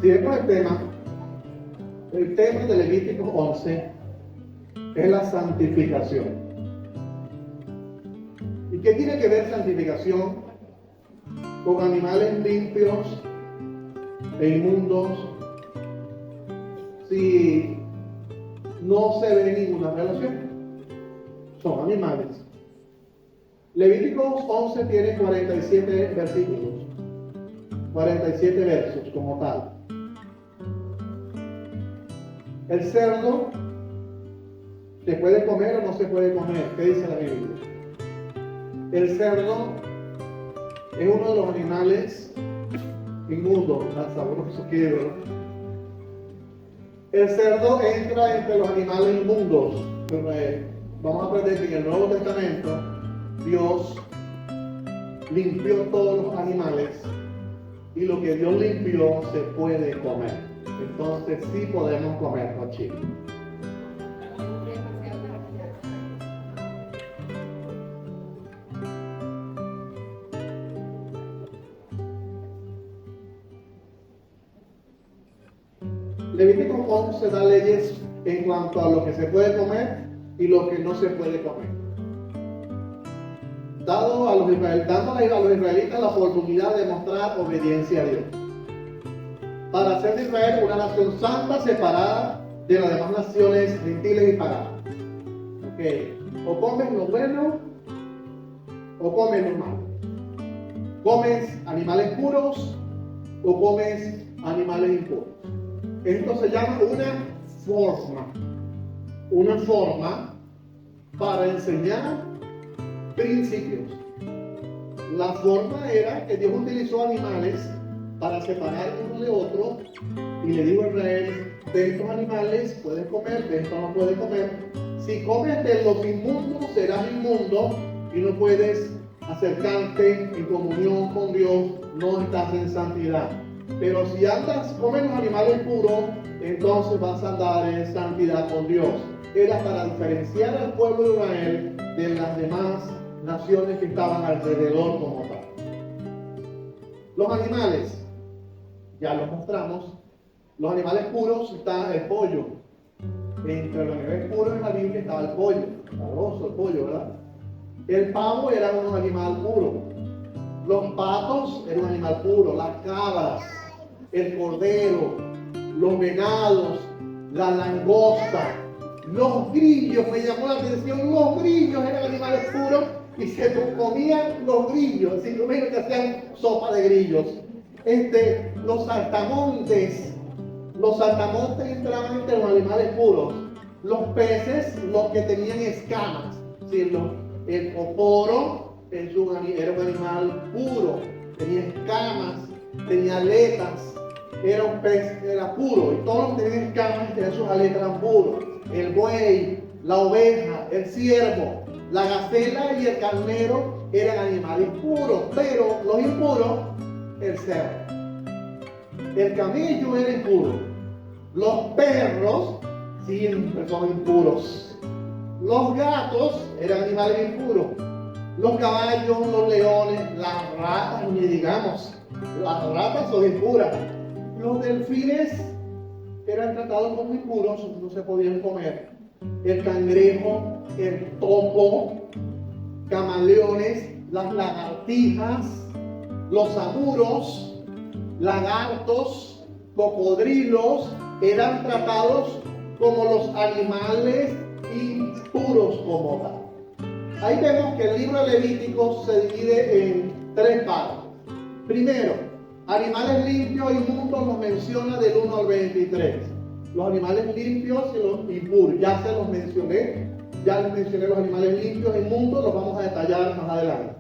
Si vemos el tema de Levítico 11 es la santificación. ¿Y qué tiene que ver santificación con animales limpios e inmundos si no se ve ninguna relación? Son animales. Levíticos 11 tiene 47 versículos, 47 versos como tal. El cerdo se puede comer o no se puede comer. ¿Qué dice la Biblia? El cerdo es uno de los animales inmundos, tan sabroso que es, ¿verdad? El cerdo entra entre los animales inmundos. Vamos a aprender que en el Nuevo Testamento Dios limpió todos los animales y lo que Dios limpió se puede comer. Entonces sí podemos comer los chicos. Levítico 11 da leyes en cuanto a lo que se puede comer y lo que no se puede comer. Dándole a los israelitas la oportunidad de mostrar obediencia a Dios. Para hacer de Israel una nación santa, separada de las demás naciones gentiles y paganas. Okay. O comes lo bueno o comes lo malo. Comes animales puros o comes animales impuros. Esto se llama una forma para enseñar principios. La forma era que Dios utilizó animales para separar uno de otro y le dijo a Israel: de estos animales puedes comer, de estos no puedes comer. Si comes de los inmundos serás inmundo y no puedes acercarte en comunión con Dios, no estás en santidad. Pero si comes los animales puros, entonces vas a andar en santidad con Dios. Era para diferenciar al pueblo de Israel de las demás naciones que estaban alrededor como tal. Los animales, ya los mostramos. Los animales puros está el pollo. Entre los animales puros en la Biblia estaba el pollo. Sabroso el pollo, ¿verdad? El pavo era un animal puro. Los patos eran un animal puro. Las cabras, el cordero, los venados, la langosta, los grillos. Me llamó la atención, los grillos eran animales puros y se comían los grillos. Así lo mismo que hacían sopa de grillos. Los saltamontes entraban entre los animales puros. Los peces, los que tenían escamas. ¿Sí? El coporo era un animal puro, tenía escamas, tenía aletas, era un pez, era puro. Y todos los que tenían escamas y tenían sus aletas eran puros. El buey, la oveja, el ciervo, la gacela y el carnero eran animales puros, pero los impuros, el cerdo. El camello era impuro. Los perros siempre son impuros. Los gatos eran animales impuros. Los caballos, los leones, las ratas, ni digamos, las ratas son impuras. Los delfines eran tratados como impuros, no se podían comer. El cangrejo, el topo, camaleones, las lagartijas, los amuros, lagartos, cocodrilos, eran tratados como los animales impuros como tal. Ahí vemos que el libro de Levítico se divide en tres partes. Primero, animales limpios e inmundos los menciona del 1 al 23. Los animales limpios y los impuros, ya se los mencioné. Ya les mencioné los animales limpios e inmundos, los vamos a detallar más adelante.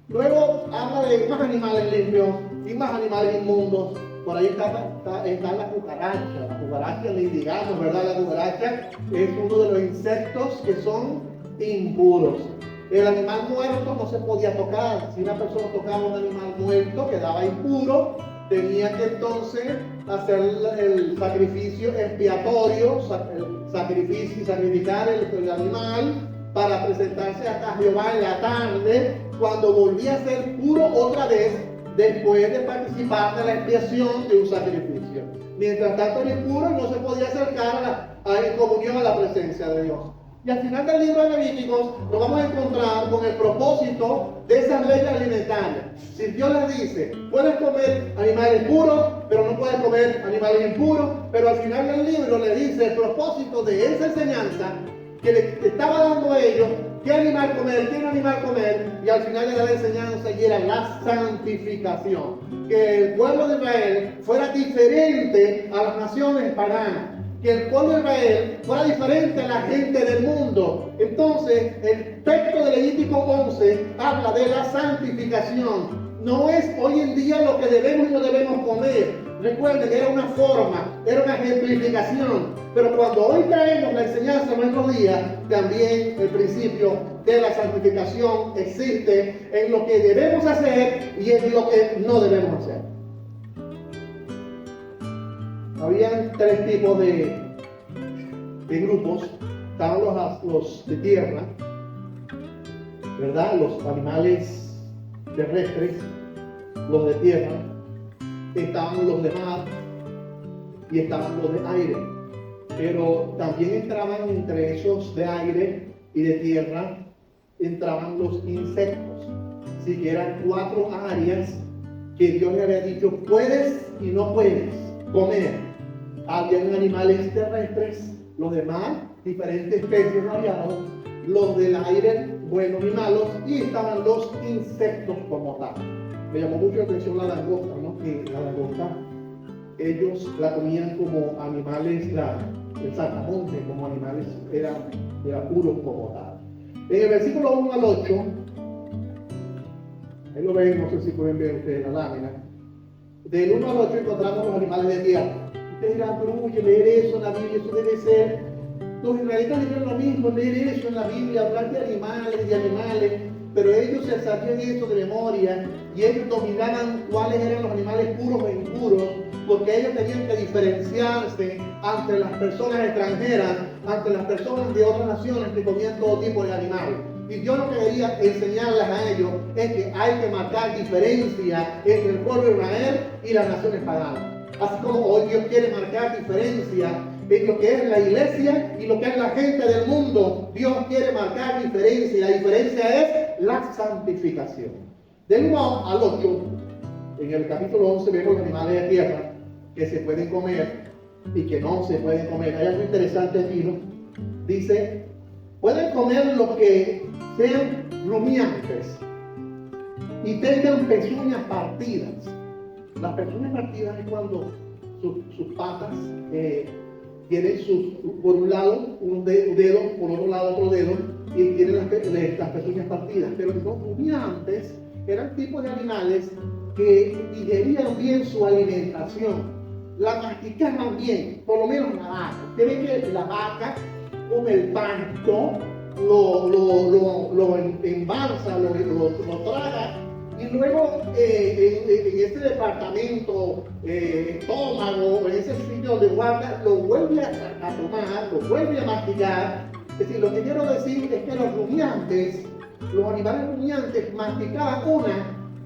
Luego habla de más animales limpios y más animales inmundos. Por ahí está la cucaracha. La cucaracha, ni digamos, ¿verdad? La cucaracha es uno de los insectos que son impuros. El animal muerto no se podía tocar. Si una persona tocaba un animal muerto, quedaba impuro. Tenía que entonces hacer el sacrificio expiatorio, sacrificar el animal para presentarse a Jehová en la tarde, cuando volvía a ser puro otra vez, después de participar de la expiación de un sacrificio. juicio. Mientras tanto era impuro y no se podía acercar en comunión a la presencia de Dios. Y al final del libro de Levíticos nos vamos a encontrar con el propósito de esas leyes alimentarias. Si Dios les dice, puedes comer animales puros, pero no puedes comer animales impuros, pero al final del libro le dice el propósito de esa enseñanza que le estaba dando a ellos, qué animal comer, qué animal comer, y al final de la enseñanza y era la santificación. Que el pueblo de Israel fuera diferente a las naciones paganas. Que el pueblo de Israel fuera diferente a la gente del mundo. Entonces, el texto de Levítico 11 habla de la santificación. No es hoy en día lo que debemos y no debemos comer. Recuerden que era una forma, era una ejemplificación. Pero cuando hoy traemos la enseñanza a nuestros días, también el principio de la santificación existe en lo que debemos hacer y en lo que no debemos hacer. Habían tres tipos de grupos. Estaban los de tierra, ¿verdad? Los animales terrestres, los de tierra. Estaban los de mar y estaban los de aire. Pero también entraban entre esos de aire y de tierra, entraban los insectos. Así que eran 4 áreas que Dios le había dicho, puedes y no puedes comer. Habían animales terrestres, los de mar, diferentes especies variadas, los del aire, buenos y malos, y estaban los insectos como tal. Me llamó mucho la atención la langosta, ¿no? Que la langosta, ellos la comían como animales, el saltamonte, como animales, era puro como tal. En el versículo 1 al 8, ahí lo ven, no sé si pueden ver ustedes la lámina, del 1 al 8 encontramos los animales de tierra. Ustedes dirán, pero oye, leer eso en la Biblia, eso debe ser. Los israelitas dijeron lo mismo, leer eso en la Biblia, hablar de animales, pero ellos se sabían eso de memoria y ellos dominaban cuáles eran los animales puros e impuros, porque ellos tenían que diferenciarse ante las personas extranjeras, ante las personas de otras naciones que comían todo tipo de animales. Y Dios lo que quería enseñarles a ellos es que hay que marcar diferencia entre el pueblo de Israel y las naciones paganas. Así como hoy Dios quiere marcar diferencia en lo que es la iglesia y lo que es la gente del mundo, Dios quiere marcar diferencia. Y la diferencia es la santificación. Del 1 al 8, en el capítulo 11 vemos los animales de tierra que se pueden comer y que no se pueden comer. Hay algo interesante aquí, ¿no? Dice, pueden comer lo que sean rumiantes y tengan pezuñas partidas. Las pezuñas partidas es cuando sus patas tienen por un lado un dedo, por otro lado otro dedo, y tienen las pezuñas partidas. Pero los rumiantes eran tipos de animales que digerían bien su alimentación, la masticaban bien, por lo menos la vaca. Tienen que la vaca come el pasto, lo embalsa, lo traga. Y luego en ese departamento estómago, en ese sitio donde guarda, lo vuelve a tomar, lo vuelve a masticar. Es decir, lo que quiero decir es que los rumiantes, los animales rumiantes masticaban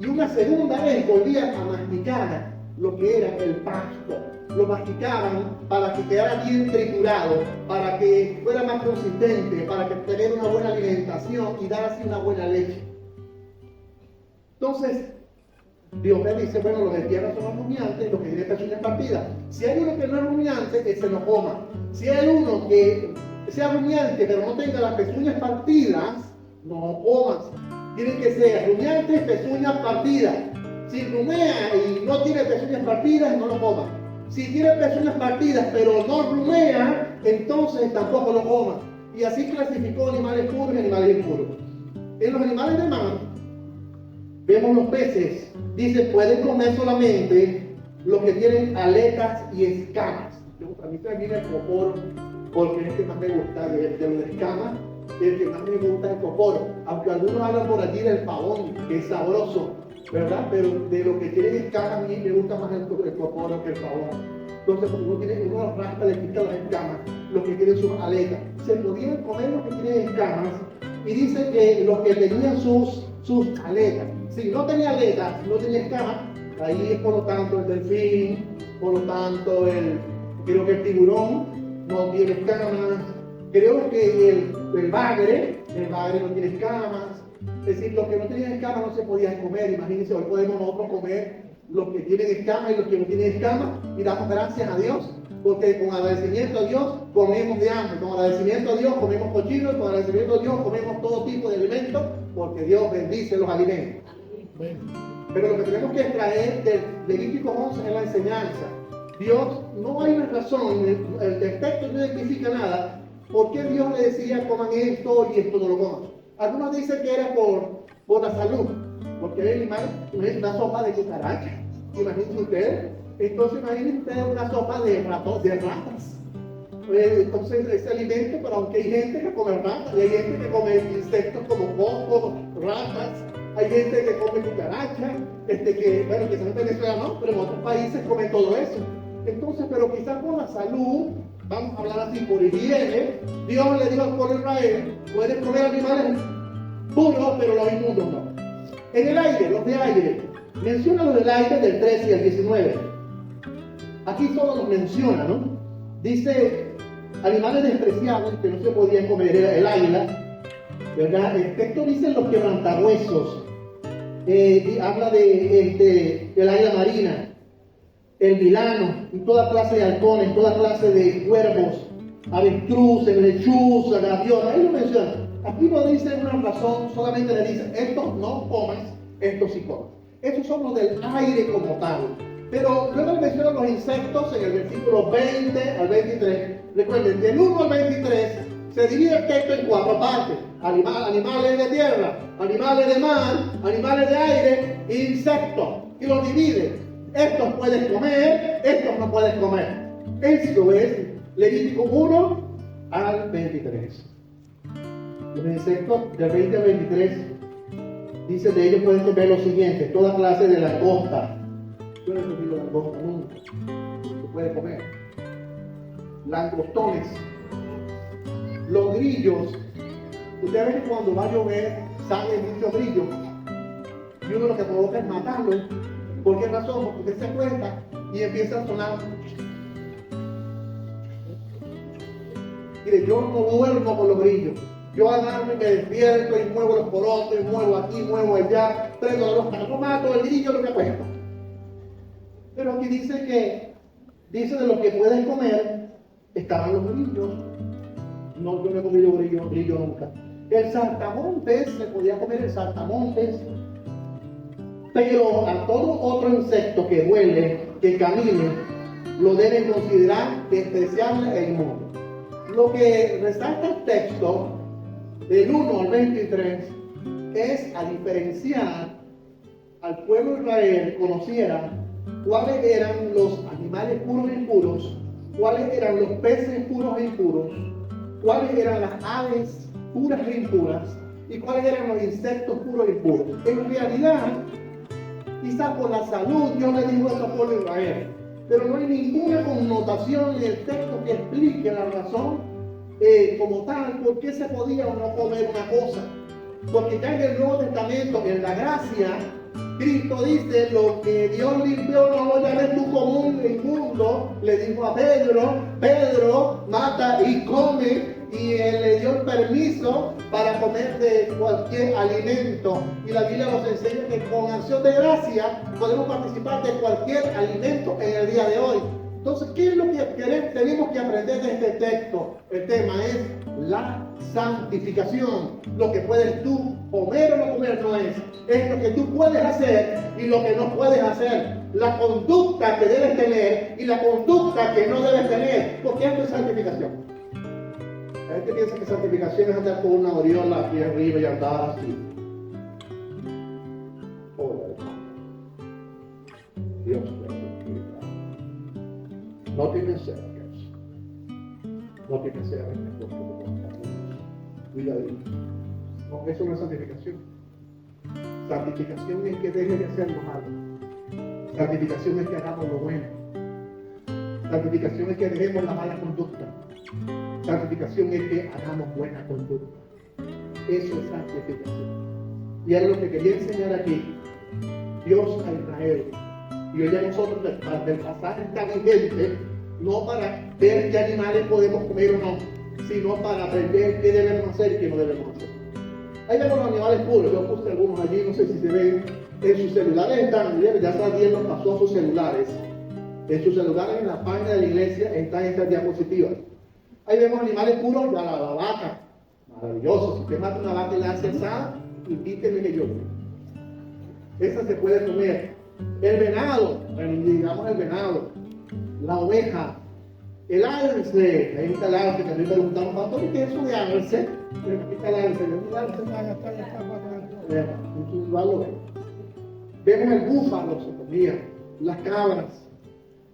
una segunda vez volvían a masticar lo que era el pasto. Lo masticaban para que quedara bien triturado, para que fuera más consistente, para que tener una buena alimentación y dar así una buena leche. Entonces, Dios me dice, bueno, los de tierra son los rumiantes, los que tienen pezuñas partidas. Si hay uno que no es rumiante, que se lo coma. Si hay uno que sea rumiante, pero no tenga las pezuñas partidas, no lo comas. Tienen que ser rumiantes, pezuñas partidas. Si rumea y no tiene pezuñas partidas, no lo coma. Si tiene pezuñas partidas, pero no rumea, entonces tampoco lo coma. Y así clasificó animales puros y animales impuros. En los animales de mar, vemos los peces. Dice, pueden comer solamente los que tienen aletas y escamas. A mí también el coporo, porque es el que más me gusta de los de escamas, el que más me gusta es el coporo. Aunque algunos hablan por allí del pavón, que es sabroso, ¿verdad? Pero de lo que tienen escamas, a mí me gusta más el coporo que el pavón. Entonces, como uno los raspa, le quita las escamas, los que tienen sus aletas. Se podían comer los que tienen escamas, y dice que los que tenían sus aletas. Si no tenía aletas, no tenía escamas, ahí es por lo tanto el delfín, por lo tanto, creo que el tiburón no tiene escamas, creo que el bagre no tiene escamas, es decir, los que no tenían escamas no se podían comer. Imagínense, hoy podemos nosotros comer los que tienen escamas y los que no tienen escamas, y damos gracias a Dios, porque con agradecimiento a Dios comemos de hambre, con agradecimiento a Dios comemos cochino, y con agradecimiento a Dios comemos todo tipo de alimentos, porque Dios bendice los alimentos. Pero lo que tenemos que extraer del Levítico 11 es la enseñanza. Dios, no hay una razón, el texto no identifica nada, por qué Dios le decía coman esto y esto no lo coman. Algunos dicen que era por la salud, porque hay animales, una sopa de cucaracha, imagínense ustedes. Entonces imaginen ustedes una sopa de ratas. Entonces ese alimento, pero aunque hay gente que come ratas, y hay gente que come insectos como cocos, ratas, hay gente que come cucarachas, bueno, quizás en Venezuela no, pero en otros países comen todo eso. Entonces, pero quizás por la salud, vamos a hablar así, por higiene, Dios le dijo al pueblo de Israel, puedes comer animales puros, pero los inmundos no. En el aire, los de aire, menciona los del aire del 13 al 19. Aquí solo los menciona, ¿no? Dice, animales despreciables que no se podían comer, era el águila, ¿verdad? El texto dice los quebrantahuesos, habla del águila marina, el vilano, y toda clase de halcones, toda clase de cuervos, avestruces, lechuzas, gaviotas, ahí lo menciona. Aquí no dice una razón, solamente le dice, estos no comas, estos sí comas. Estos son los del aire como tal. Pero luego le menciona los insectos en el versículo 20 al 23. Recuerden, del 1 al 23 se divide el texto en 4 partes. Animales de tierra, animales de mar, animales de aire, insectos. Y los divide. Estos puedes comer, estos no puedes comer. Esto es Levítico 1 al 23. Los insectos del 20 al 23 dice de ellos pueden comer lo siguiente: toda clase de langosta. Yo no he comido langosta nunca. Se puede comer. Langostones. Los grillos. Ustedes ven que cuando va a llover salen muchos grillos. Y uno lo que provoca es matarlos. ¿Por qué razón? Porque usted se acuesta y empieza a sonar. Mire, yo no duermo con los grillos. Yo agarro y me despierto y muevo los porotos, y muevo aquí, muevo allá, prendo los carros, mato el grillo, lo que acuesto. Pero aquí dice de lo que pueden comer, estaban los grillos. No, yo no he comido grillo nunca. El saltamontes, se podía comer el saltamontes. Pero a todo otro insecto que vuele, que camine, lo deben considerar despreciable e inmundo. Lo que resalta el texto del 1 al 23 es a diferenciar al pueblo de Israel, conociera cuáles eran los animales puros e impuros, cuáles eran los peces puros e impuros, cuáles eran las aves puras e impuras y cuáles eran los insectos puros e impuros. En realidad, quizás por la salud Dios le dijo eso al pueblo de Israel, pero no hay ninguna connotación en el texto que explique la razón como tal, por qué se podía o no comer una cosa. Porque ya en el Nuevo Testamento, en la gracia, Cristo dice, lo que Dios limpió no lo llames tú común e inmundo. Le dijo a Pedro, mata y come, y él le dio el permiso para comer de cualquier alimento. Y la Biblia nos enseña que con acción de gracia podemos participar de cualquier alimento en el día de hoy. Entonces, ¿qué es lo que tenemos que aprender de este texto? El tema es la santificación. Lo que puedes tú comer o no comer no es lo que tú puedes hacer y lo que no puedes hacer. La conducta que debes tener y la conducta que no debes tener. Porque esto es santificación. La gente piensa que santificación es andar con una aureola aquí arriba y andar así. Hola, Dios mío. No tiene ser, Dios. No tiene ser en el cuerpo de cuidadito. No, eso no es santificación. Santificación es que deje de hacer lo malo. Santificación es que hagamos lo bueno. Santificación es que dejemos la mala conducta. Santificación es que hagamos buena conducta. Eso es santificación. Y es lo que quería enseñar aquí. Dios a Israel. Y hoy ya nosotros, del pasaje está vigente, no para ver qué animales podemos comer o no, sino para aprender qué debemos hacer y qué no debemos hacer. Ahí vemos los animales puros, yo puse algunos allí, no sé si se ven. En sus celulares están, ya Sadiel los pasó a sus celulares. En sus celulares, en la página de la iglesia, están estas diapositivas. Ahí vemos animales puros, ya la vaca, maravilloso. Si usted mata una vaca y la hace asada, invíteme que yo. Esa se puede comer. El venado, bueno, digamos el venado, la oveja, el alce, ahí está el alce, que a mí me preguntaron, pastor, ¿qué es eso de alce? Aquí está el alce, vemos el búfalo, se comía, las cabras,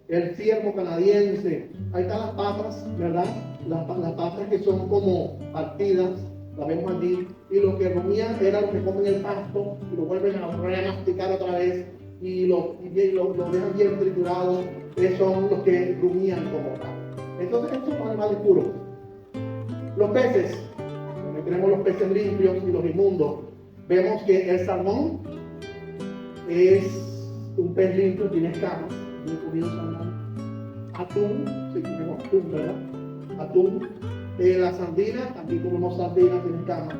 el ciervo canadiense, ahí están las patas, ¿verdad? Las patas que son como partidas, las vemos allí, y lo que comían era lo que comen el pasto, y lo vuelven a remasticar otra vez, y lo dejan bien triturado, son los que rumían como tal. Entonces, estos son animales puros. Los peces, donde tenemos los peces limpios y los inmundos, vemos que el salmón es un pez limpio, tiene escamas, yo he comido salmón. Atún, sí, tenemos atún, ¿verdad? Atún. La sardina, también comemos sardinas, tiene escamas.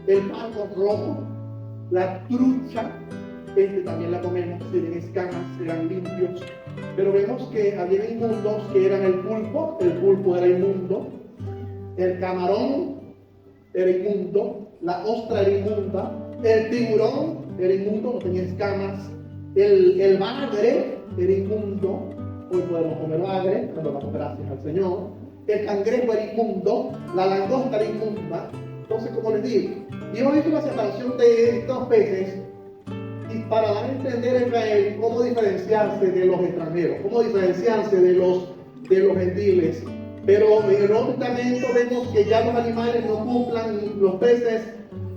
El pato rojo, la trucha, también la comemos, tienen escamas, serán limpios. Pero vemos que había inmundos que eran el pulpo era inmundo, el camarón era inmundo, la ostra era inmunda, el tiburón era inmundo, no tenía escamas, el bagre era inmundo, hoy podemos comer bagre, cuando damos gracias al Señor, el cangrejo era inmundo, la langosta era inmunda. Entonces, como les digo, Dios hizo la separación de estos peces y para dar a entender a Israel cómo diferenciarse de los extranjeros, cómo diferenciarse de los gentiles. Pero en el Nuevo Testamento vemos que ya los animales no cumplan, los peces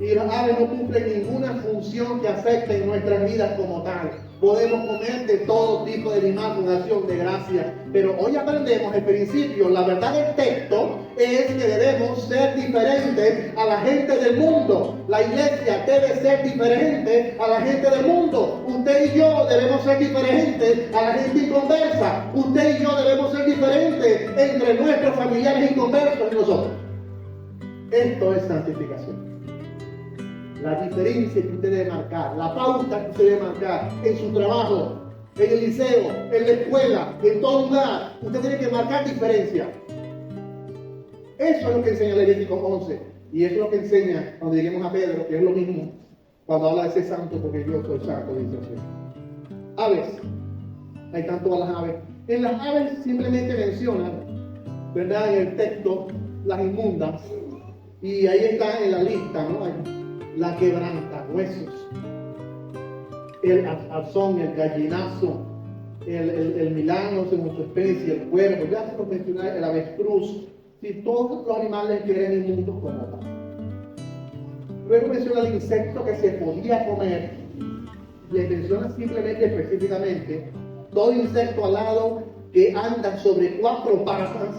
y las aves no cumplen ninguna función que afecte en nuestras vidas como tal. Podemos comer de todo tipo de animal con acción de gracia, pero hoy aprendemos el principio, la verdad del texto es que debemos ser diferentes a la gente del mundo. La iglesia debe ser diferente a la gente del mundo. Usted y yo debemos ser diferentes a la gente inconversa. Usted y yo debemos ser diferentes entre nuestros familiares inconversos y nosotros. Esto es santificación. La diferencia que usted debe marcar, la pauta que usted debe marcar en su trabajo, en el liceo, en la escuela, en todo lugar, usted tiene que marcar diferencia. Eso es lo que enseña Levítico 11 y eso es lo que enseña cuando lleguemos a Pedro, que es lo mismo cuando habla de ser santo, porque yo soy santo, dice así. Aves, ahí están todas las aves. En las aves simplemente mencionan, ¿verdad? En el texto, las inmundas, y ahí está en la lista, ¿no? La quebranta huesos, el arzón, el gallinazo, el milano según su especie, el cuervo, ya se lo mencioné, el avestruz, y todos los animales que eran inmundos como tal. Luego menciona el insecto que se podía comer, le menciona simplemente específicamente todo insecto alado que anda sobre 4 patas,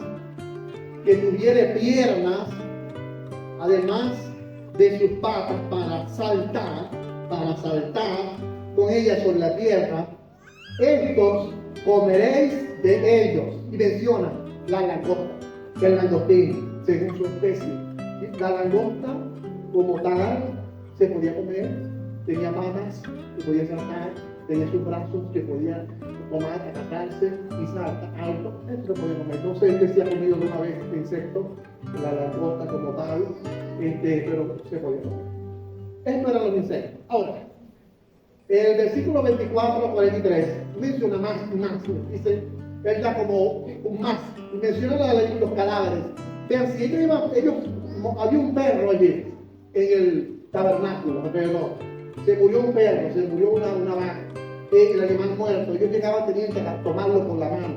que tuviera piernas, además de sus patas para saltar con ellas sobre la tierra. Estos comeréis de ellos. Y menciona la langosta, el langostín, según su especie. La langosta, como tal, se podía comer, tenía patas, se podía saltar, tenía sus brazos que podían tomar, atacarse y saltar alto. Esto se podía comer. No sé si se ha comido alguna vez este insecto, la langosta como tal. Pero se podía comer. Estos eran los insectos. Ahora, el versículo 24-43 menciona más, dice, él da como un más, y menciona los cadáveres. Vean, si había un perro allí, en el tabernáculo, alrededor, se murió un perro, se murió una vaca, el animal muerto, ellos tenían que tomarlo con la mano,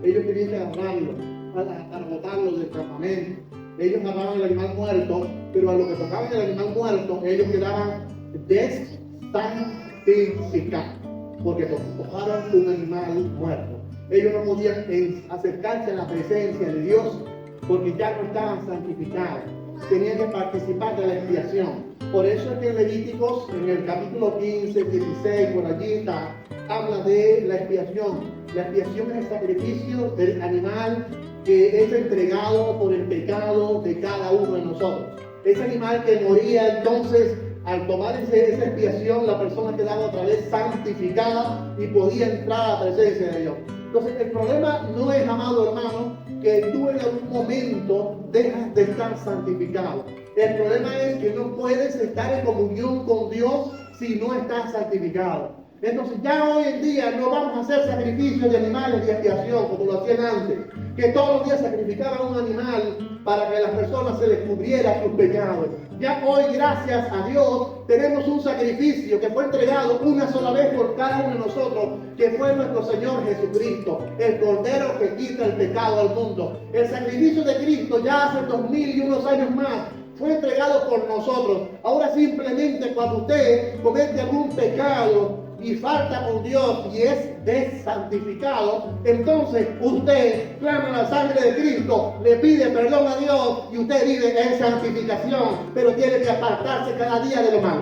ellos tenían que agarrarlo, para botarlo del campamento. Ellos agarraban el animal muerto, pero a lo que tocaban el animal muerto, ellos quedaban desantificados, porque tocaron un animal muerto. Ellos no podían acercarse a la presencia de Dios, porque ya no estaban santificados. tenían que participar de la expiación. Por eso es que en Levíticos, en el capítulo 15, 16, por allí está, habla de la expiación. La expiación es el sacrificio del animal que es entregado por el pecado de cada uno de nosotros. Ese animal que moría, entonces, al tomar esa expiación, la persona quedaba otra vez santificada y podía entrar a la presencia de Dios. Entonces, el problema no es, amado hermano, que tú en algún momento dejas de estar santificado. El problema es que no puedes estar en comunión con Dios si no estás santificado. Entonces ya hoy en día no vamos a hacer sacrificios de animales de expiación como lo hacían antes, que todos los días sacrificaban un animal para que a las personas se les cubriera sus pecados. Ya hoy, gracias a Dios, tenemos un sacrificio que fue entregado una sola vez por cada uno de nosotros, que fue nuestro Señor Jesucristo, el Cordero que quita el pecado al mundo. El sacrificio de Cristo ya hace 2001 años más fue entregado por nosotros. Ahora simplemente cuando usted comete algún pecado y falta con Dios y es desantificado, entonces usted clama la sangre de Cristo, le pide perdón a Dios y usted vive en santificación, pero tiene que apartarse cada día de lo malo.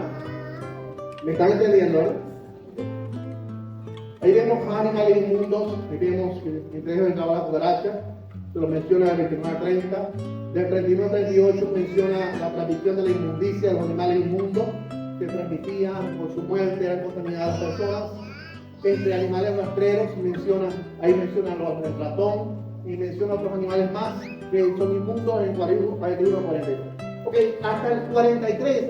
¿Me están entendiendo? Ahí vemos animales inmundos, ahí vemos que entre ellos entraba la cucaracha, se lo menciona del 29 al 30, del 39 al 38 menciona la tradición de la inmundicia de los animales inmundos, que transmitían por su muerte, eran contaminadas a las personas. Entre animales rastreros ahí menciona el ratón y menciona otros animales más que son inmundos en 41 42. Ok, hasta el 43.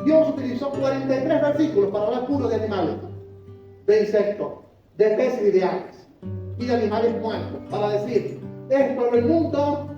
Dios utilizó 43 versículos para hablar puro de animales, de insectos, de peces y de aves, y de animales muertos, para decir, esto es lo inmundo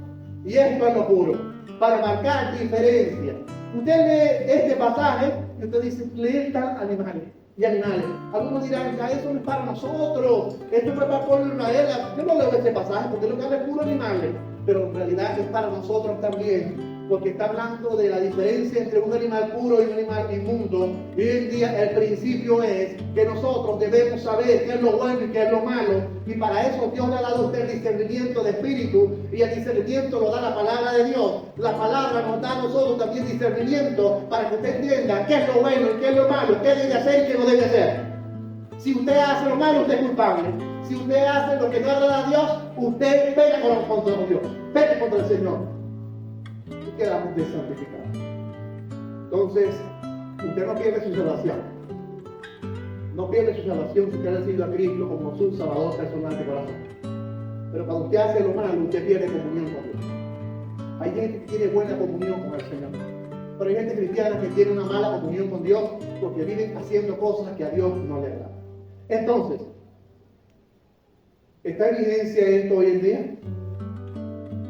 y esto es lo puro, para marcar diferencia. Usted lee este pasaje y usted dice, leer tan animales y animales. Algunos dirán, ya eso no es para nosotros, esto no es para el pueblo de Israel. Yo no leo este pasaje porque lo que habla es puro animales, pero en realidad es para nosotros también, porque está hablando de la diferencia entre un animal puro y un animal inmundo. Y hoy en día el principio es que nosotros debemos saber qué es lo bueno y qué es lo malo, y para eso Dios le ha dado a usted el discernimiento de espíritu, y el discernimiento lo da la palabra de Dios. La palabra nos da a nosotros también discernimiento para que usted entienda qué es lo bueno y qué es lo malo, qué debe hacer y qué no debe hacer. Si usted hace lo malo, usted es culpable. Si usted hace lo que no agrada a Dios, usted pega contra Dios, pega contra el Señor. Quedamos desantificados. Entonces, usted no pierde su salvación. No pierde su salvación si usted ha recibido a Cristo como su Salvador personal de corazón. Pero cuando usted hace lo malo, usted pierde comunión con Dios. Hay gente que tiene buena comunión con el Señor, pero hay gente cristiana que tiene una mala comunión con Dios porque viven haciendo cosas que a Dios no le agradan. Entonces, ¿está en evidencia esto hoy en día?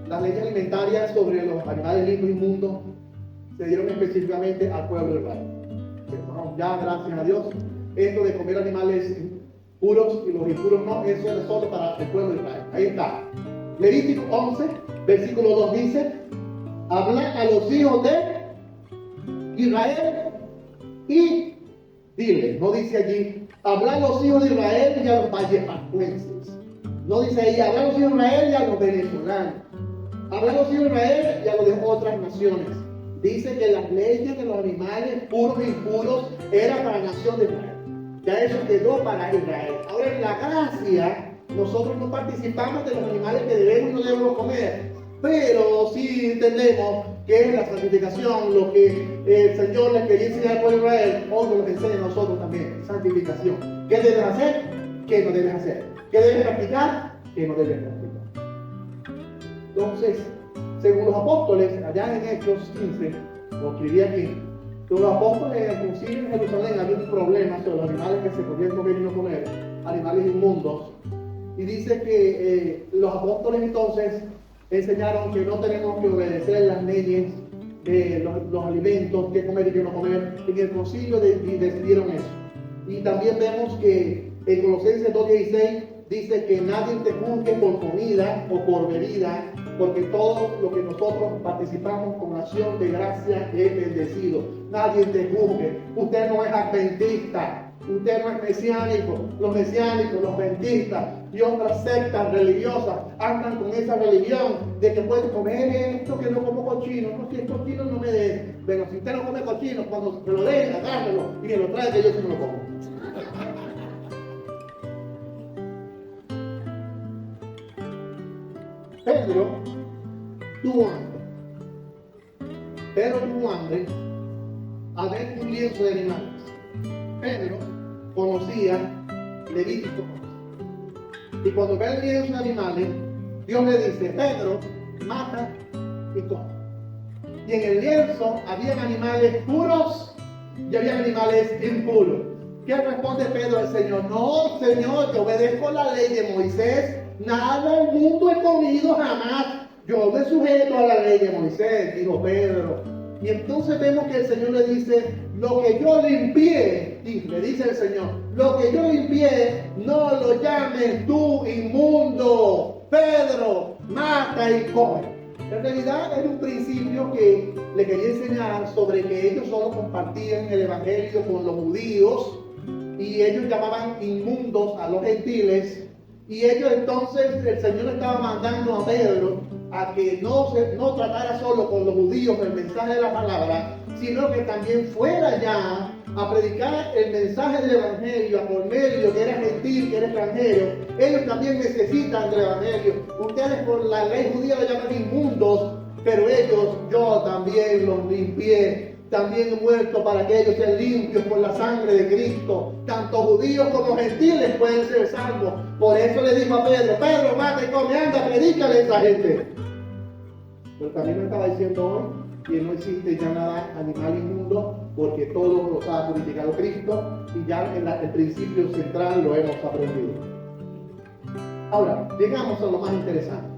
Las leyes alimentarias sobre los animales limpios y inmundos se dieron específicamente al pueblo de Israel. Bueno, ya, gracias a Dios, esto de comer animales puros y los impuros no, eso es solo para el pueblo de Israel. Ahí está. Levítico 11, versículo 2 dice, habla a los hijos de Israel y dile, no dice allí, habla a los hijos de Israel y a los vallepacuenses. No dice ahí, habla a los hijos de Israel y a los venezolanos. Habla a los hijos de Israel y a los de otras naciones. Dice que las leyes de los animales puros e impuros eran para la nación de Israel. Ya eso quedó para Israel. Ahora en la gracia, nosotros no participamos de los animales que debemos y no debemos comer. Pero sí entendemos que es la santificación lo que el Señor les quería enseñar al pueblo de Israel. Hoy nos enseña a nosotros también. Santificación. ¿Qué debes hacer? ¿Qué no debes hacer? ¿Qué debes practicar? ¿Qué no debes practicar? Entonces, según los apóstoles, allá en Hechos 15, lo escribí aquí, los apóstoles en el concilio de Jerusalén había un problema sobre los animales que se podían comer y no comer, animales inmundos. Y dice que los apóstoles entonces enseñaron que no tenemos que obedecer las leyes de los alimentos, qué comer y qué no comer. En el concilio decidieron eso. Y también vemos que en Colosenses 2:16 dice que nadie te juzgue por comida o por bebida, porque todo lo que nosotros participamos con acción de gracia es bendecido. Nadie te juzgue. Usted no es adventista, usted no es mesiánico. Los mesiánicos, los adventistas, y otras sectas religiosas andan con esa religión de que puedes comer esto, que no como cochino. No, si es cochino no me des. Bueno, si usted no come cochino, cuando se lo den, agárrelo y me lo trae que yo sí me lo como. Pedro tuvo hambre. Pedro tuvo hambre a ver un lienzo de animales. Pedro conocía Levítico. Y cuando ve el lienzo de animales, Dios le dice: Pedro, mata y come. Y en el lienzo habían animales puros y había animales impuros. ¿Qué responde Pedro al Señor? No, Señor, yo obedezco la ley de Moisés. Nada del mundo he comido jamás. Yo me sujeto a la ley de Moisés, dijo Pedro. Y entonces vemos que el Señor le dice: lo que yo limpié, y le dice el Señor, lo que yo limpié, no lo llames tú inmundo. Pedro, mata y come. En realidad era un principio que le quería enseñar sobre que ellos solo compartían el evangelio con los judíos y ellos llamaban inmundos a los gentiles. Y ellos entonces, el Señor estaba mandando a Pedro a que no tratara solo con los judíos el mensaje de la palabra, sino que también fuera ya a predicar el mensaje del evangelio a Cornelio, que era gentil, que era extranjero. Ellos también necesitan del evangelio. Ustedes por la ley judía lo llaman inmundos, pero ellos, yo también los limpié. También he muerto para que ellos sean limpios por la sangre de Cristo. Tanto judíos como gentiles pueden ser salvos. Por eso le dijo a Pedro: Pedro, mata y come, anda, predícale a esa gente. Pero también me estaba diciendo hoy que no existe ya nada animal inmundo, porque todo los ha purificado Cristo y ya el principio central lo hemos aprendido. Ahora, llegamos a lo más interesante.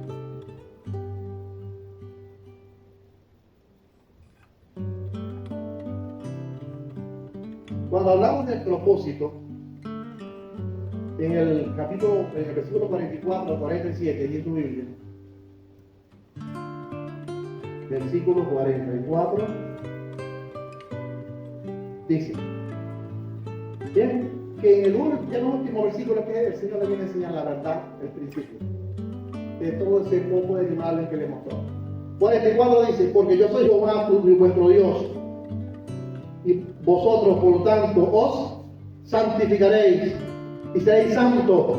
Cuando hablamos del propósito, en el versículo 44 al 47 de tu Biblia, versículo 44, dice, bien, que en el último versículo que el Señor le viene a enseñar la verdad, el principio, de todo ese poco de animales que le mostró. 44 dice: porque yo soy Jehová, vuestro Dios, y vosotros por lo tanto os santificaréis y seréis santos,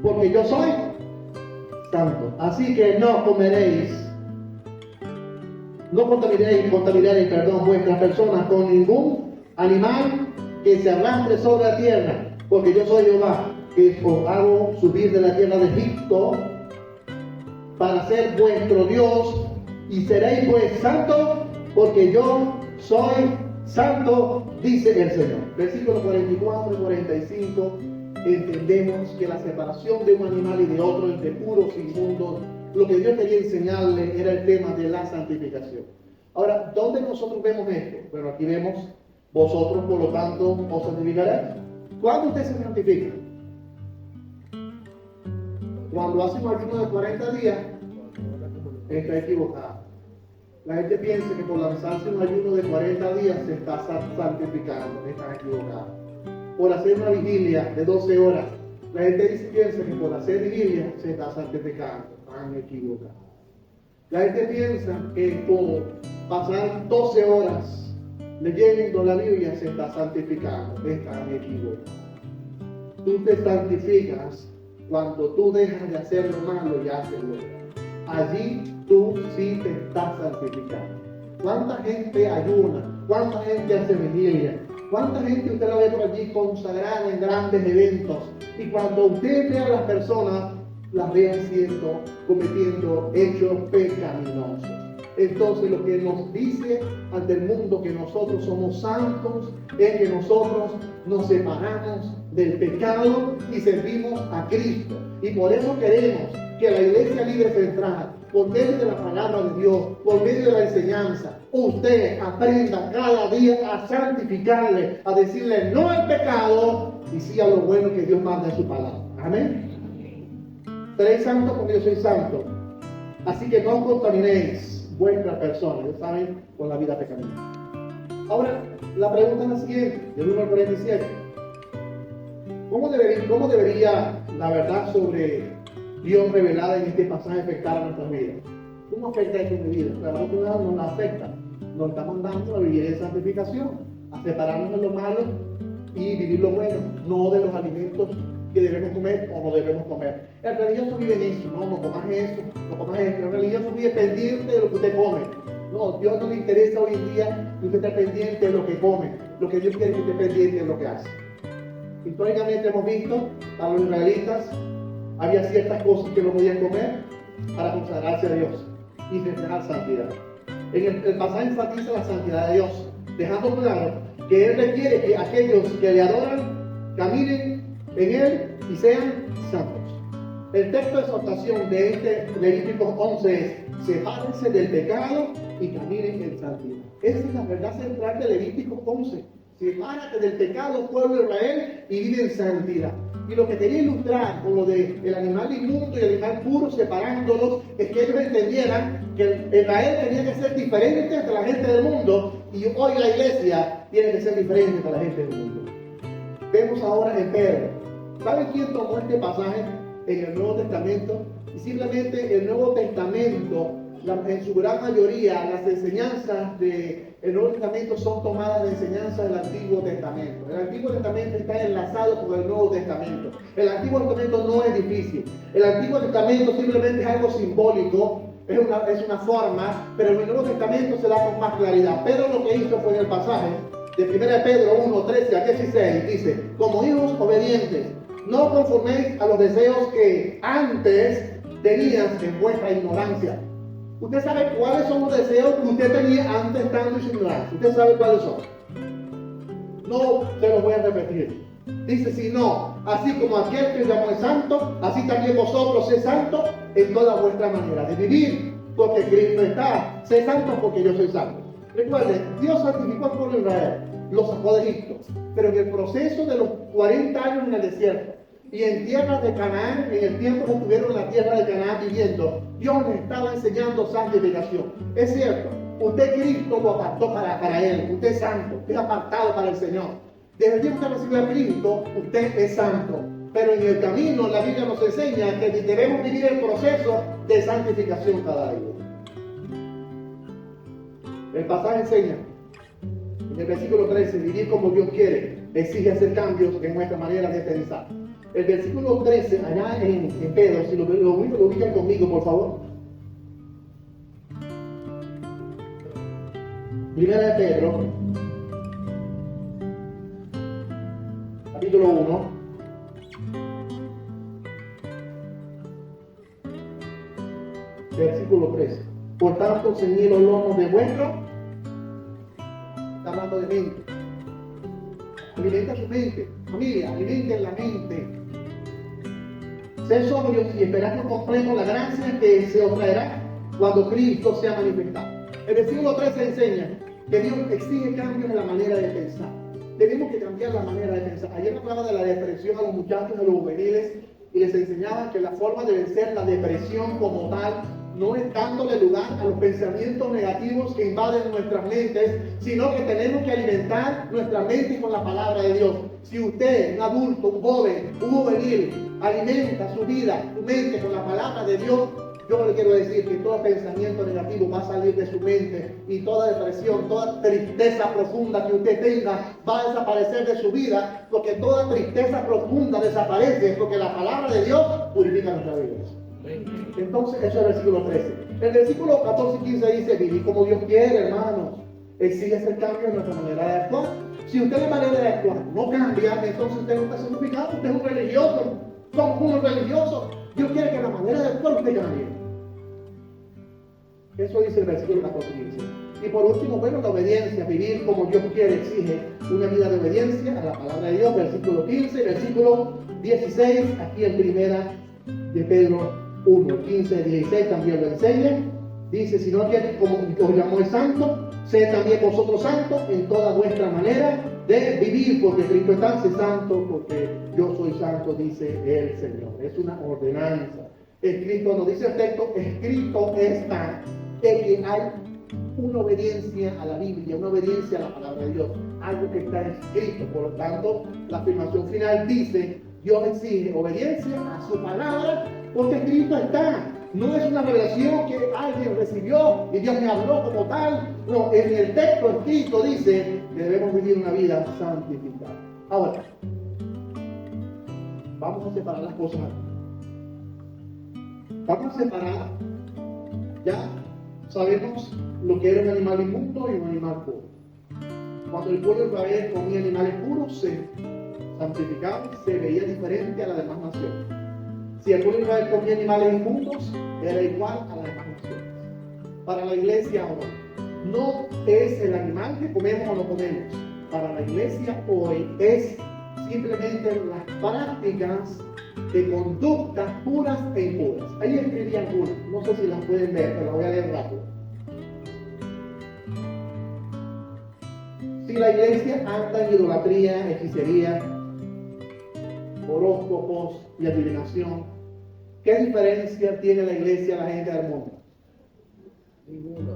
porque yo soy santo. Así que no contaminaréis, vuestras personas con ningún animal que se arrastre sobre la tierra, porque yo soy Jehová, que os hago subir de la tierra de Egipto para ser vuestro Dios, y seréis pues santos, porque yo soy santo, dice el Señor. Versículos 44 y 45, entendemos que la separación de un animal y de otro, entre puros y inmundos, lo que Dios quería enseñarle era el tema de la santificación. Ahora, ¿dónde nosotros vemos esto? Bueno, aquí vemos: vosotros por lo tanto os santificaréis. ¿Cuándo usted se santifica? Cuando hace un ayuno de 40 días, está equivocado. La gente piensa que por lanzarse un ayuno de 40 días se está santificando. Están equivocados. Por hacer una vigilia de 12 horas, la gente piensa que por hacer vigilia se está santificando. Están equivocados. La gente piensa que por pasar 12 horas leyendo la Biblia se está santificando. Están equivocados. Tú te santificas cuando tú dejas de hacer lo malo y haces lo bueno. Allí tú sí te estás santificando. ¿Cuánta gente ayuna? ¿Cuánta gente hace vigilia? ¿Cuánta gente usted la ve por allí consagrada en grandes eventos? Y cuando usted ve a las personas, las ve cometiendo hechos pecaminosos. Entonces lo que nos dice ante el mundo que nosotros somos santos es que nosotros nos separamos del pecado y servimos a Cristo. Y por eso queremos que la Iglesia Libre Central, por medio de la palabra de Dios, por medio de la enseñanza, usted aprenda cada día a santificarle, a decirle no al pecado y sí a lo bueno que Dios manda en su palabra. Amén. Seréis santos porque yo soy santo. Así que no contaminéis vuestra persona, ya saben, con la vida pecaminosa. Ahora, la pregunta es la siguiente, del 1 al 47. ¿Cómo debería la verdad sobre Dios revelada en este pasaje afectará a nuestras vidas. ¿Cómo afecta esto en mi vida? La verdad que nos la afecta. Nos está mandando a vivir en santificación, a separarnos de lo malo y vivir lo bueno, no de los alimentos que debemos comer o no debemos comer. El religioso vive en eso, no comas eso, no comas esto. El religioso vive pendiente de lo que usted come. No, Dios no le interesa hoy en día que usted esté pendiente de lo que come. Lo que Dios quiere es que esté pendiente de lo que hace. Históricamente hemos visto, para los israelitas, había ciertas cosas que no podían comer para consagrarse a Dios y reflejar santidad. El pasaje enfatiza la santidad de Dios, dejando claro que Él requiere que aquellos que le adoran caminen en Él y sean santos. El texto de exhortación de este Levítico 11 es: sepárense del pecado y caminen en santidad. Esa es la verdad central de Levítico 11. Sepárate del pecado, pueblo de Israel, y vive en santidad. Y lo que quería ilustrar con lo del animal inmundo y el animal puro, separándolos, es que ellos entendieran que Israel tenía que ser diferente entre la gente del mundo, y hoy la iglesia tiene que ser diferente entre la gente del mundo. Vemos ahora en Pedro. ¿Saben quién tomó este pasaje en el Nuevo Testamento? Y simplemente el Nuevo Testamento, en su gran mayoría, las enseñanzas del Nuevo Testamento son tomadas de enseñanzas del Antiguo Testamento. El Antiguo Testamento está enlazado con el Nuevo Testamento. El Antiguo Testamento no es difícil. El Antiguo Testamento simplemente es algo simbólico, es una forma, pero en el Nuevo Testamento se da con más claridad. Pedro lo que hizo fue en el pasaje de 1 Pedro 1, 13 a 16, dice: como hijos obedientes, no conforméis a los deseos que antes tenías en vuestra ignorancia. Usted sabe cuáles son los deseos que usted tenía antes estando en su ignorancia. Usted sabe cuáles son. No se los voy a repetir. Dice: si no, así como aquel que llamó es santo, así también vosotros sed santos en toda vuestra manera de vivir, porque Cristo está. Sed santos porque yo soy santo. Recuerden, Dios santificó al pueblo de Israel, lo sacó de Egipto, pero en el proceso de los 40 años en el desierto y en tierras de Canaán, en el tiempo que estuvieron en la tierra de Canaán viviendo, Dios les estaba enseñando santificación. Es cierto, usted Cristo lo apartó para Él, usted es santo, usted es apartado para el Señor. Desde el tiempo que recibió a Cristo, usted es santo. Pero en el camino la Biblia nos enseña que debemos vivir el proceso de santificación cada día. El pasaje enseña, en el versículo 13, vivir como Dios quiere, exige hacer cambios en nuestra manera de pensar. El versículo 13, allá en Pedro, si lo ubican conmigo, por favor. Primera de Pedro, capítulo 1. Versículo 13. Por tanto, ceñid los lomos de vuestro. Está hablando de mente. Alimenta su mente. Familia, alimenten la mente. Sed sobrios y esperad con completo la gracia que se os traerá cuando Cristo sea manifestado. El versículo 13 enseña que Dios exige cambios en la manera de pensar. Tenemos que cambiar la manera de pensar. Ayer hablaba de la depresión a los muchachos, a los juveniles, y les enseñaba que la forma de vencer la depresión como tal no es dándole lugar a los pensamientos negativos que invaden nuestras mentes, sino que tenemos que alimentar nuestra mente con la palabra de Dios. Si usted, un adulto, un joven, un juvenil, alimenta su vida, su mente con la palabra de Dios, yo le quiero decir que todo pensamiento negativo va a salir de su mente, y toda depresión, toda tristeza profunda que usted tenga va a desaparecer de su vida, porque toda tristeza profunda desaparece porque la palabra de Dios purifica nuestra vida. Entonces, eso es el versículo 13. El versículo 14 y 15 dice: vivir como Dios quiere, hermanos. Exige hacer cambio en nuestra manera de actuar. Si usted la manera de actuar no cambia, entonces usted no está santificado, usted es un religioso. Somos unos religiosos. Dios quiere que la manera de actuar usted cambie. Eso dice el versículo 14 y 15. Y por último, bueno, la obediencia. Vivir como Dios quiere exige una vida de obediencia a la palabra de Dios. Versículo 15, versículo 16, aquí en primera de Pedro 1, 15, 16 también lo enseña. Dice: si no quiere, como os llamó el santo, sed también vosotros santos en toda vuestra manera de vivir, porque Cristo está. Sé santo porque yo soy santo, dice el Señor. Es una ordenanza. Escrito, nos dice el texto, escrito está, que hay una obediencia a la Biblia, una obediencia a la palabra de Dios, algo que está escrito. Por lo tanto, la afirmación final dice: Dios exige obediencia a su palabra, porque escrito está. No es una revelación que alguien recibió y Dios me habló como tal. No, en el texto escrito dice que debemos vivir una vida santificada. Ahora, vamos a separar las cosas. Vamos a separar. Ya sabemos lo que era un animal inmundo y un animal puro. Cuando el pueblo de Israel comía animales puros, se santificaba, se veía diferente a las demás naciones. Si el pueblo de Israel comía animales inmundos, era igual a las demás naciones. Para la iglesia ahora, no es el animal que comemos o no comemos. Para la iglesia hoy es simplemente las prácticas de conductas puras e impuras. Ahí escribí algunas, no sé si las pueden ver, pero las voy a leer rápido. Si la iglesia anda en idolatría, hechicería, horóscopos y adivinación, ¿qué diferencia tiene la iglesia a la gente del mundo? Ninguna.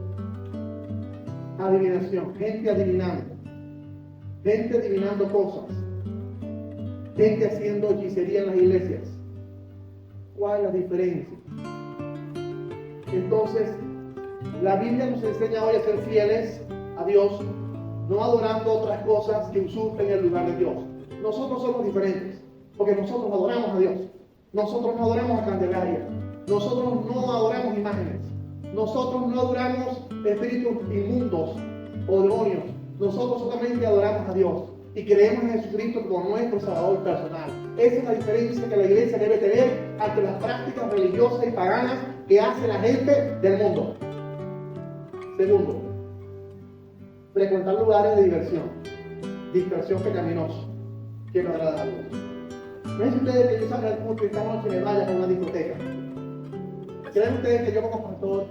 Adivinación, gente adivinando cosas, gente haciendo hechicería en las iglesias. ¿Cuál es la diferencia? Entonces, la Biblia nos enseña hoy a ser fieles a Dios, no adorando otras cosas que usurpen el lugar de Dios. Nosotros somos diferentes, porque nosotros adoramos a Dios. Nosotros no adoramos a Candelaria. Nosotros no adoramos imágenes. Nosotros no adoramos espíritus inmundos o demonios. Nosotros solamente adoramos a Dios y creemos en Jesucristo como nuestro Salvador personal. Esa es la diferencia que la iglesia debe tener ante las prácticas religiosas y paganas que hace la gente del mundo. Segundo, frecuentar lugares de diversión, distracción pecaminosa, que no agrada a Dios. ¿No es ustedes que yo salga del culto y esta noche me vaya a una discoteca? ¿Creen ustedes que yo como pastor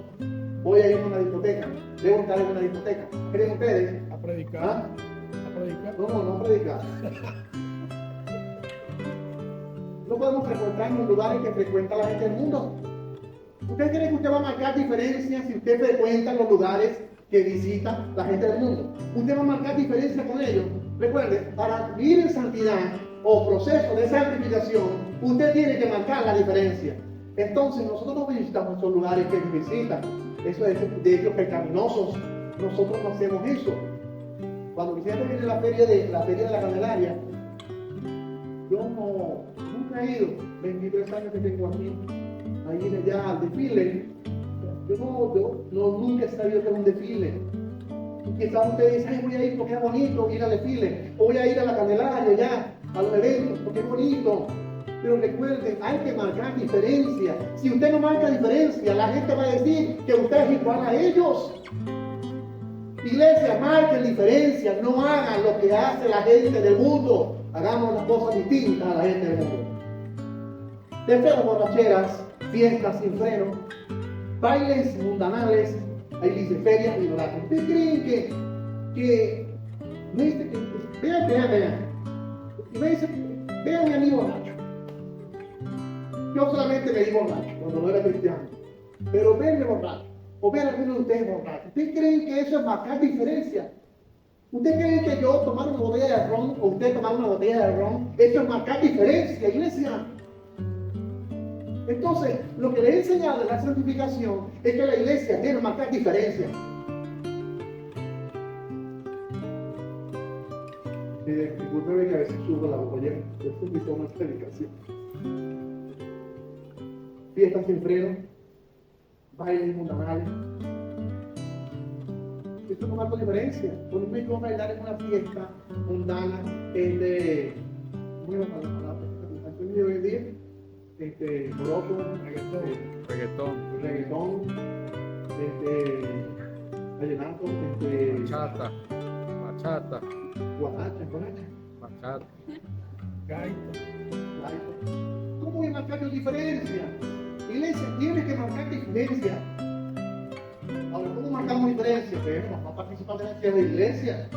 voy a ir a una discoteca? ¿Debo estar en una discoteca? ¿Creen ustedes? A predicar. ¿Ah? A predicar. No a predicar. No podemos frecuentar en los lugares que frecuenta la gente del mundo. ¿Usted cree que usted va a marcar diferencia si usted frecuenta los lugares que visita la gente del mundo? Usted va a marcar diferencia con ellos. Recuerde, para vivir en santidad o proceso de santificación, usted tiene que marcar la diferencia. Entonces, nosotros no visitamos esos lugares que visitan, eso es de ellos pecaminosos. Nosotros no hacemos eso. Cuando Vicente viene a la feria de la Candelaria, yo nunca he ido, 23 años que tengo aquí, ahí allá al desfile. Yo nunca he sabido que es un desfile. Y quizás usted dice, ay, voy a ir porque es bonito ir al desfile, o voy a ir a la Candelaria ya, a los eventos, porque es bonito. Pero recuerden, hay que marcar diferencia. Si usted no marca diferencia, la gente va a decir que usted es igual a ellos. Iglesia, marquen diferencia, no hagan lo que hace la gente del mundo. Hagamos las cosas distintas a la gente del mundo. Deseos, borracheras, fiestas sin freno, bailes mundanales, ahí dice ferias y idolatras. ¿Ustedes creen que me dice que vean? Y me dice, vean a mi amigo borracho. Yo solamente me di borracho cuando no era cristiano. Pero verme borracho, o ver a alguno de ustedes borracho. ¿Ustedes creen que eso es marcar diferencia? ¿Ustedes creen que yo tomar una botella de ron, o usted tomar una botella de ron, eso es marcar diferencia, iglesia? Entonces, lo que les he enseñado en la santificación es que la iglesia debe marcar diferencia. Disculpe que a veces subo la boca, yo estoy mi toma de predicación. Fiestas sin freno, bailes mundanales. Esto no marca diferencia. Cuando me voy a bailar en una fiesta mundana, ¿cómo es la palabra? ¿De hoy en día? Moroco, reggaetón, vallenato, Bachata, guaracha, gaita. ¿Cómo voy a marcar yo diferencia? Iglesia, tiene que marcar diferencia. Ahora, ¿cómo marcamos diferencia? Vamos a participar de la actividad de la iglesia.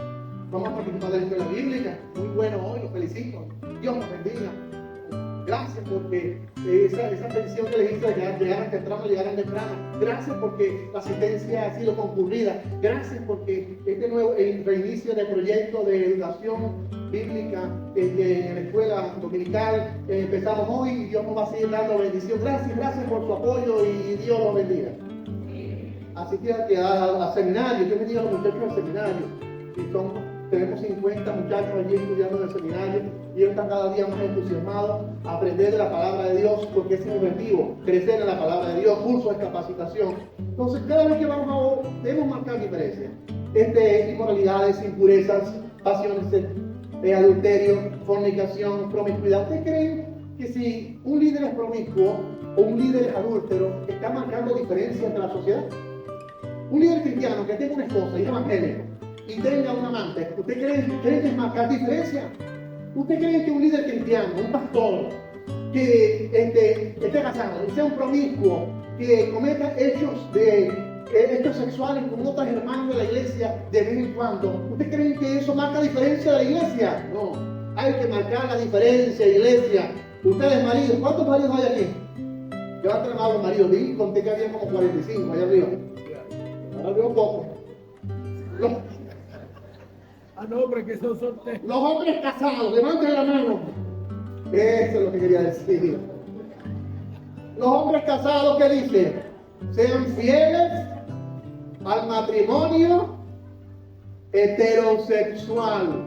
Vamos a participar de la escuela bíblica. Muy bueno hoy, los felicito. Dios los bendiga. Gracias porque esa petición que les hice de que llegaran temprano. Gracias porque la asistencia ha sido concurrida. Gracias porque el reinicio del proyecto de educación bíblica en la escuela dominical. Empezamos hoy y Dios nos va a seguir dando bendición. Gracias por su apoyo y Dios los bendiga. Asistí a seminario. Yo bendiga a los muchachos del seminario. Tenemos 50 muchachos allí estudiando en el seminario y ellos están cada día más entusiasmados a aprender de la palabra de Dios, porque ese es el objetivo, crecer en la palabra de Dios, cursos de capacitación. Entonces, cada vez que vamos debemos marcar diferencia. Inmoralidades, impurezas, pasiones, adulterio, fornicación, promiscuidad. ¿Ustedes creen que si un líder es promiscuo o un líder es adúltero, está marcando diferencia entre la sociedad? Un líder cristiano que tenga una esposa y es evangélico y tenga un amante, ¿usted cree que es marcar diferencia? ¿Usted cree que un líder cristiano, un pastor, que esté casado y sea un promiscuo, que cometa hechos sexuales con otras hermanas de la iglesia de vez en cuando, ¿usted cree que eso marca diferencia de la iglesia? No, hay que marcar la diferencia, iglesia. Ustedes maridos, ¿cuántos maridos hay aquí? Levanten la mano los maridos, conté que había como 45 allá arriba. Ahora veo poco. Hombre, que son solteros. Los hombres casados, levanten la mano. Eso es lo que quería decir. Los hombres casados, ¿qué dice? Sean fieles al matrimonio heterosexual.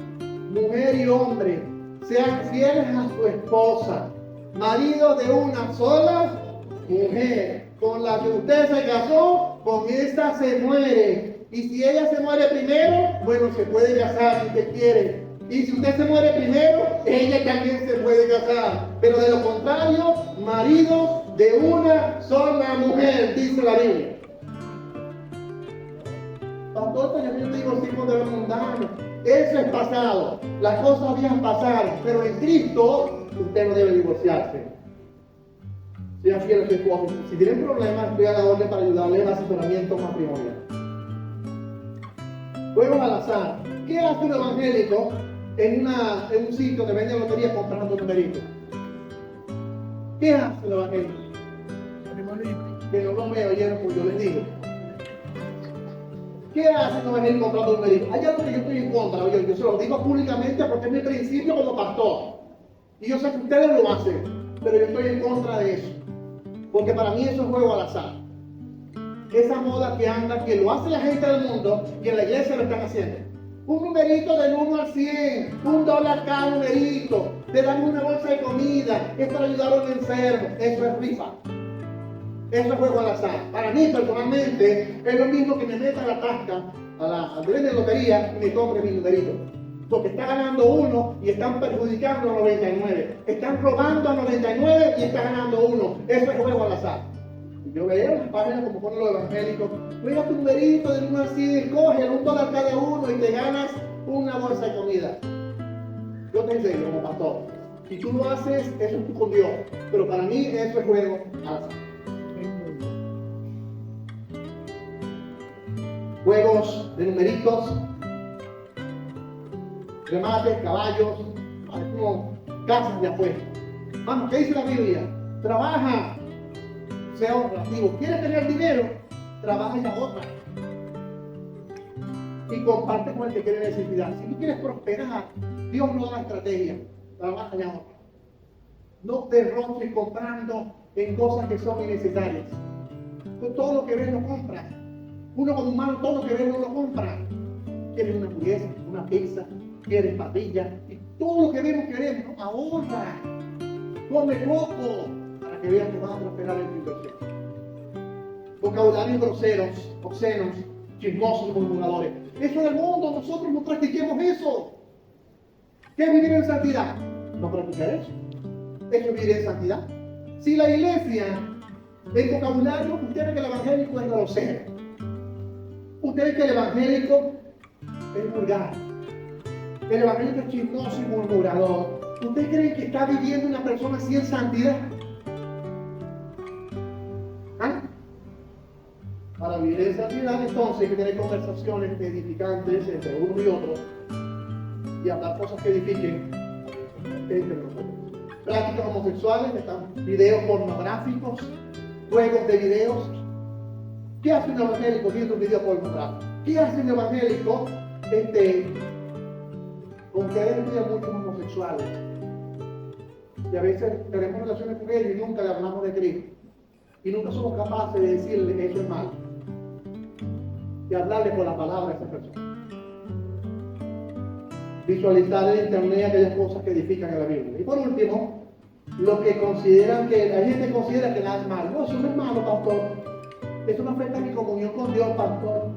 Mujer y hombre, sean fieles a su esposa. Marido de una sola mujer. Con la que usted se casó, con esa se muere. Y si ella se muere primero, bueno, se puede casar si usted quiere. Y si usted se muere primero, ella también se puede casar. Pero de lo contrario, marido de una sola mujer, dice la Biblia. Pastor, pues yo te digo hijos de lo mundano. Eso es pasado. Las cosas viejas pasaron. Pero en Cristo, usted no debe divorciarse. Sea fiel a su esposo. Si tienen problemas, estoy a la orden para ayudarle en asesoramiento matrimonial. Juegos al azar. ¿Qué hace un evangélico en un sitio que vende lotería comprando numeritos? ¿Qué hace el evangélico? Que no lo me oyeron como yo les digo. ¿Qué hace un evangélico comprando numeritos? Hay algo que yo estoy en contra. Oye, yo se lo digo públicamente porque es mi principio como pastor. Y yo sé que ustedes lo hacen, pero yo estoy en contra de eso. Porque para mí eso es juego al azar. Esa moda que anda, que lo hace la gente del mundo y en la iglesia lo están haciendo. Un numerito del 1 al 100, $1 cada numerito, te dan una bolsa de comida, es para ayudar a un enfermo. Eso es rifa. Eso es juego al azar. Para mí personalmente es lo mismo que me meta a la tasca, al tren de lotería y me compre mi numerito. Porque está ganando uno y están perjudicando a 99. Están robando a 99 y está ganando uno. Eso es juego al azar. Yo veo las páginas como ponen los evangélicos. Mira tu numerito del 1 al 100, coge $1 cada uno y te ganas una bolsa de comida. Yo te enseño como pastor. Si tú lo haces, eso es tú con Dios. Pero para mí eso es juego al azar. Juegos de numeritos, remates, caballos, como casas de apuestas. Vamos, ¿qué dice la Biblia? Trabaja, sea honrativo. ¿Quieres tener dinero? Trabaja y ahorra. Y comparte con el que quiere necesidad. Si tú quieres prosperar, Dios no da la estrategia. Trabaja y ahorra. No te rompas comprando en cosas que son innecesarias. Tú todo lo que ves lo compras. Uno como humano, todo lo que ves no lo compra. Quieres una hamburguesa, una pizza, quieres patillas. Y todo lo que vemos queremos. No, ahorra. Come poco. Que vean que van a prosperar en tu inversión. Vocabularios groseros, obscenos, chismosos y murmuradores. Eso es del mundo, nosotros no practiquemos eso. ¿Qué es vivir en santidad? No practicar eso. Eso es vivir en santidad. Si la iglesia, el vocabulario, usted ve que el evangélico es grosero. Usted ve que el evangélico es vulgar. El evangélico es chismoso y murmurador. ¿Usted cree que está viviendo una persona así en santidad? Para vivir en santidad, entonces hay que tener conversaciones edificantes entre uno y otro y hablar cosas que edifiquen entre nosotros. Prácticas homosexuales, están videos pornográficos, juegos de videos. ¿Qué hace un evangélico viendo un video pornográfico? ¿Qué hace un evangélico Con ustedes hay muchos homosexuales. Y a veces tenemos relaciones con ellos y nunca le hablamos de Cristo. Y nunca somos capaces de decirle eso es malo. Y hablarle con la palabra a esa persona. Visualizar en internet aquellas cosas que edifican a la Biblia. Y por último, los que consideran que, hay gente que considera que nada es malo. No, eso no es malo, pastor. Eso no afecta a mi comunión con Dios, pastor.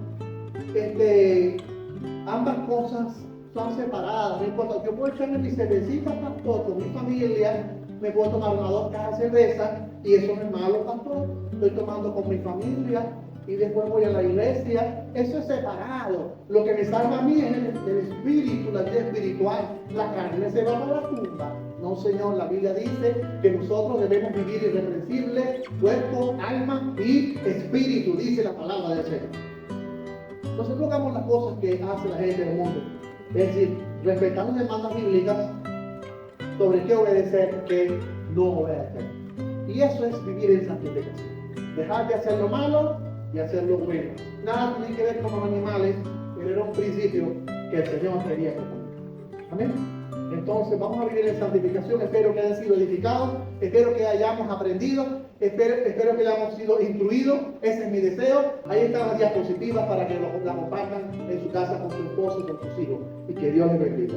Ambas cosas son separadas, no importa. Yo puedo echarme mi cervecita, pastor, con mi familia, me puedo tomar 1 o 2 cajas de cerveza, y eso no es malo, pastor. Estoy tomando con mi familia, y después voy a la iglesia. Eso es separado. Lo que me salva a mí es el espíritu, la vida espiritual. La carne se va para la tumba. No, Señor, la Biblia dice que nosotros debemos vivir irreprensible, cuerpo, alma y espíritu, dice la palabra del Señor. Nosotros hagamos las cosas que hace la gente del mundo. Es decir, respetando las demandas bíblicas sobre qué obedecer, qué no obedecer. Y eso es vivir en santificación. Dejar de hacer lo malo y hacer lo bueno. Nada tiene que ver con los animales, pero era un principio que el Señor quería que cumpliera. Amén. Entonces vamos a vivir en santificación. Espero que hayan sido edificados, espero que hayamos aprendido, espero que hayamos sido instruidos. Ese es mi deseo. Ahí están las diapositivas para que la compartan en su casa con su esposo y con sus hijos. Y que Dios les bendiga.